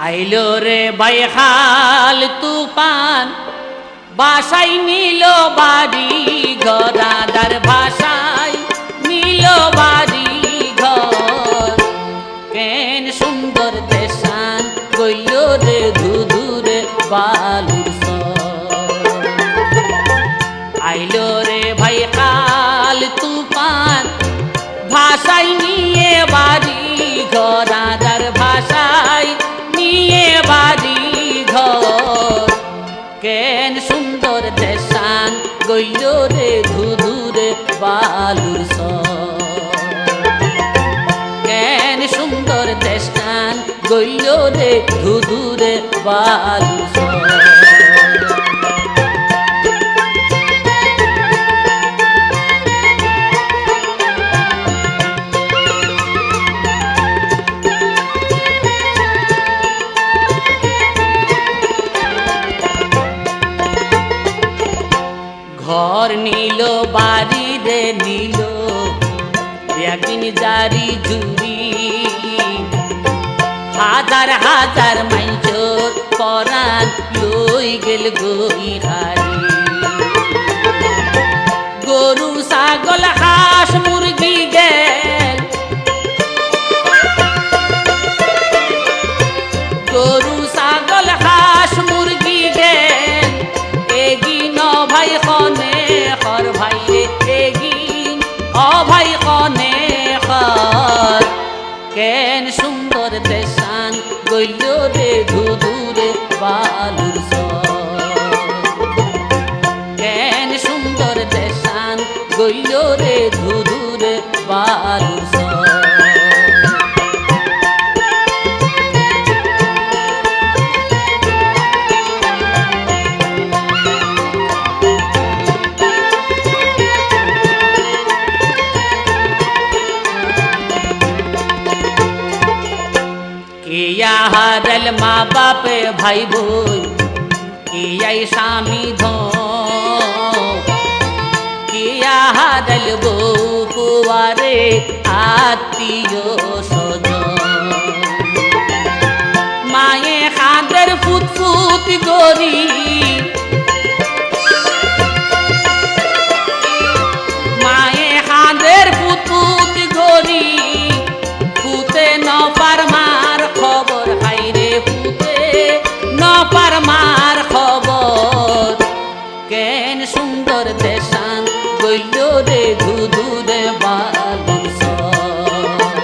আইলো রে বাইহাল তুফান বাসাই নিল বাড়ি ঘর রাজার ভাষায় নিল বাড়ি ঘর কেন সুন্দর দেশান গইল রে ধুধুরে বালুর সর আইলো রে বাইহাল তুফান ভাষাই নিয়ে বাড়ি ঘর রাজার ভাষায় নিয়ে বাড়ি ঘর কেন সুন্দর দেশান গইল রে ধুধুরে বালুর সর কেন সুন্দর দেশান গইল রে ধুধুরে বালুর সর ঘর নিল বাড়ি রে নিল একদিন জারি জুরি হাজার হাজার মাইজর পরাণ লই গেল গই হারি গরু ছাগল হাঁস মুরগি গেল গরু ছাগল হাঁস মুরগি গেল এগিন ভাই কনে খর ভাই রে এগিন ভাই কনে খর কেন সুন্দর দেশান গইল রে ধুধুরে বালুর সর কেন সুন্দর দেশান গইল রে ধুধুরে বালুর সর किया हारल माँ बाप भाई बोल किया स्वामी धो किया हारल बो कुवारे आत्मीयो सजो माये खादर फुट फुट गोरी माये खादर फुट फुट गोरी ফুতে ন পারমার খবর হাইরে ফুতে ন পারমার খবর কেন সুন্দর দেশান গইল রে ধুধুরে বালুর সর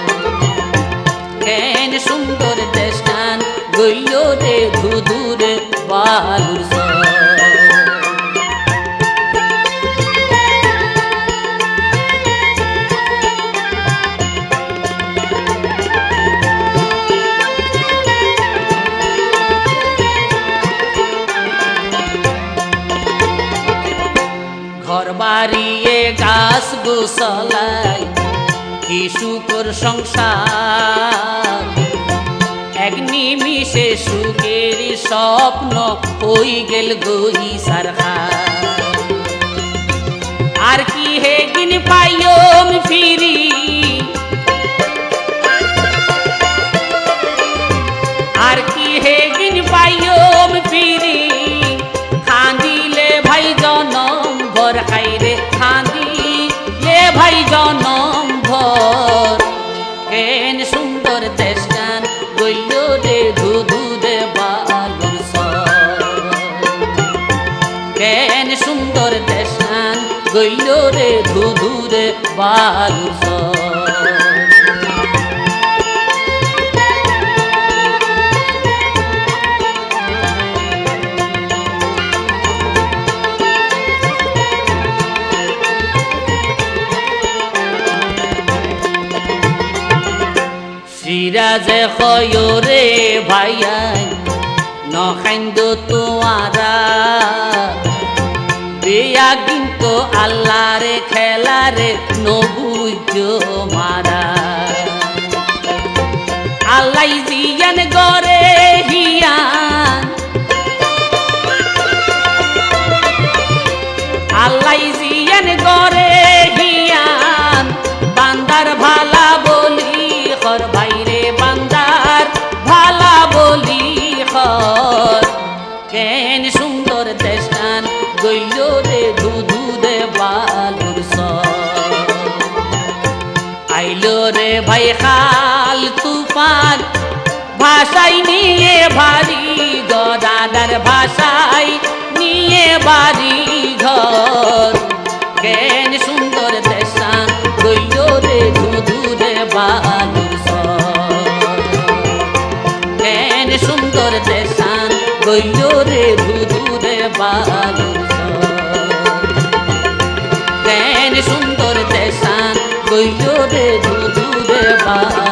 কেন সুন্দর দেশান গইল রে ধুধুরে বালুর সর ঘর বাড়িয়ে গাছ গোসলাই কি সুখর সংসার এক নিমিষে সুখের স্বপ্ন হই গেল গই সারখার আর কি হে দিন পাইম ফিরি আর কি হে দিন পাইম ফিরি খাঁদিলে ভাই জনম ভর খাইরে খাঁদিলে ভাই জনম ভর কেন সুন্দর দেশান গইল রে ধুধুরে বালুর সর কেন সুন্দর দেশান গইল রে ধুধুরে বালুর সর সিরাজে খয়রে ভাইয়াই নখাইন্দ তোয়ারা বেয়া কিন্তু আল্লাহরে খেলারে নবুজ মারা আল্লাহ জিয়ান গরে হিয়ান আল্লাহ জিয়ান গরে হিয়ান বান্দার ভালা বলি খর ভাইরে বান্দার ভালা বলি রে ধুধু রে বালুর সর আইলো রে ভাই খাল তুফান ভাষাই নিয়ে ভারী গদাদার ভাষাই নিয়ে বাড়ি ঘর কেন সুন্দর দেশা গইল রে ধুধু রে বালুর সর কেন সুন্দর দেশা গইল রে ধুধু রে বালুর সর কেন সুন্দর দেশা গইল রে ধুধু রে বালুর